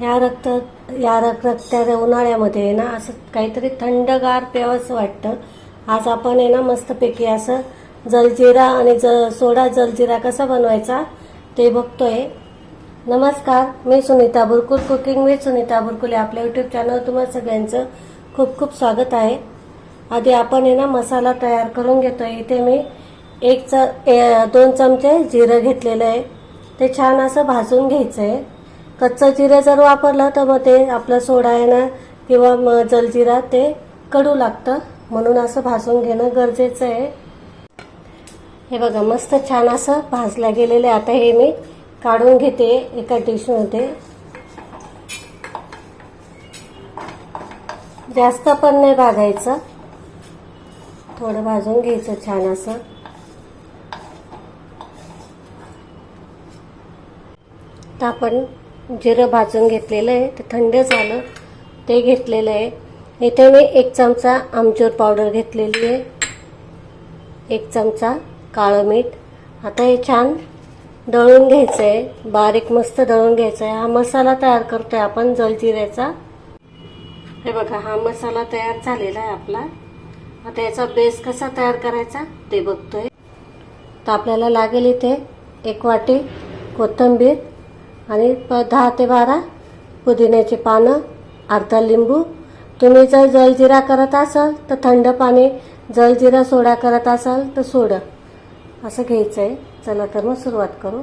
या रखरखत्या उन्हाळ्यामध्ये ना असं काहीतरी थंडगार प्यावंसं वाटतं। आज आपण ना मस्तपैकी असं जलजिरा आणि सोडा जलजिरा कसा बनवायचा ते बघतोय। नमस्कार, मी सुनीता बुरकुल, कुकिंग विथ सुनीता बुरकुल आपल्या यूट्यूब चॅनल तुम्हा सगळ्यांचं खूप खूप स्वागत आहे। आधी आपण ना मसाला तयार करून घेतोय। इथे मी 2 चमचे जिरं घेतलेलं आहे, ते छान असं भाजून घ्यायचं आहे। कच्चं जिरं जर वापरलं तर मग ते आपला सोडा आहे ना किंवा जलजिरा ते कडू लागतं, म्हणून असं भाजून घेणं गरजेचं आहे। हे बघा मस्त छान असं भाजला गेलेलं आहे। आता हे मी काढून घेते एका डिशमध्ये। जास्त पण नाही भाजायचं, थोडं भाजून घ्यायचं छान असं। तर आपण जिरं भाजून घेतलेलं आहे, ते थंड झालं, ते घेतलेलं आहे। इथे मी 1 चमचा आमचूर पावडर घेतलेली आहे, 1 चमचा काळं मीठ। आता हे छान दळून घ्यायचं आहे, बारीक मस्त दळून घ्यायचं आहे। हा मसाला तयार करतोय आपण जलजिऱ्याचा। हे बघा हा मसाला तयार झालेला आहे आपला। आता याचा बेस कसा तयार करायचा ते बघतोय। तर आपल्याला लागेल इथे 1 वाटी कोथिंबीर आणि 10 ते 12 पुदिन्याची पानं, अर्धा लिंबू। तुम्ही जर जलजिरा करत असाल तर थंड पाणी, जलजिरा सोडा करत असाल तर सोडा असं घ्यायचं आहे। चला तर मग सुरुवात करू।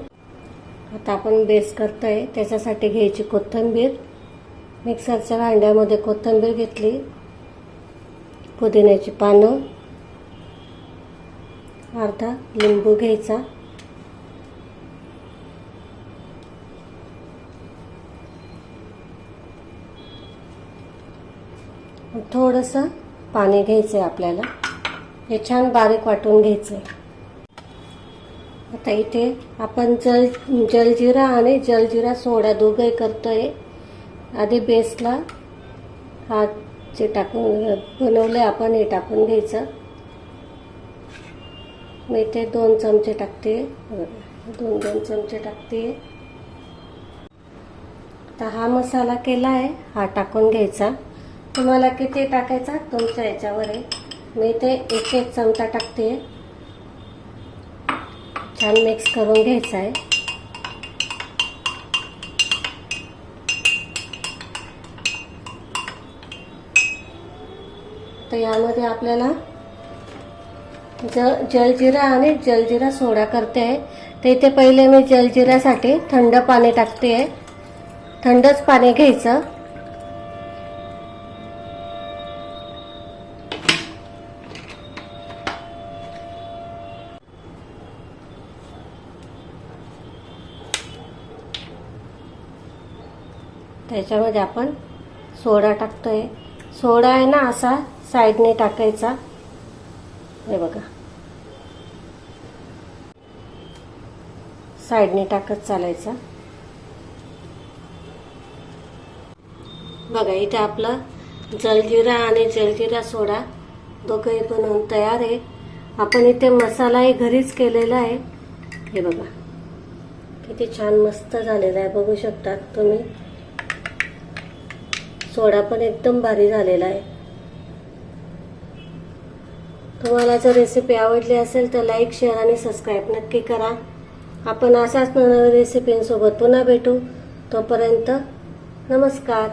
आता आपण बेस करतोय, त्याच्यासाठी घ्यायची कोथिंबीर। मिक्सरच्या भांड्यामध्ये कोथिंबीर घेतली, पुदिन्याची पानं, अर्धा लिंबू घ्यायचा, थोडंसं पाणी घ्यायचं आहे आपल्याला। हे छान बारीक वाटून घ्यायचं आहे। आता इथे आपण जलजिरा आणि जलजिरा सोडा दोघंही करतोय। आधी बेसला हा जे टाकून बनवलंय आपण हे टाकून घ्यायचं। मी इथे 2 चमचे टाकते, 2 चमचे टाकते। आता हा मसाला केला आहे, हा टाकून घ्यायचा। तुम्हाला किती टाकायचा तुमच्या याच्यावर आहे। मी इथे 1 चमचा टाकते। छान मिक्स करून घ्यायचा आहे। तर यामध्ये आपल्याला जलजिरा आणि जलजिरा सोडा करते आहे। तर इथे पहिले मी जलजिऱ्यासाठी थंड पाणी टाकते आहे, थंडच पाणी घ्यायचं। त्याच्यामध्ये आपण सोडा टाकतोय। सोडा आहे ना असा साईडने टाकायचा, हे बघा साईडने टाकत चालायचा। बघा इथे आपलं जलजिरा आणि जलजिरा सोडा दोघंही बनवून तयार आहे। आपण इथे मसालाही घरीच केलेला आहे। हे बघा किती छान मस्त झालेला आहे, बघू शकता तुम्ही। सोडा पण एकदम भारी झालेला आहे। तुम्हाला जर रेसिपी आवडली असेल तर लाईक, शेअर आणि सबस्क्राईब नक्की करा। आपण अशाच नवीन रेसिपींसोबत पुन्हा भेटू, तोपर्यंत नमस्कार।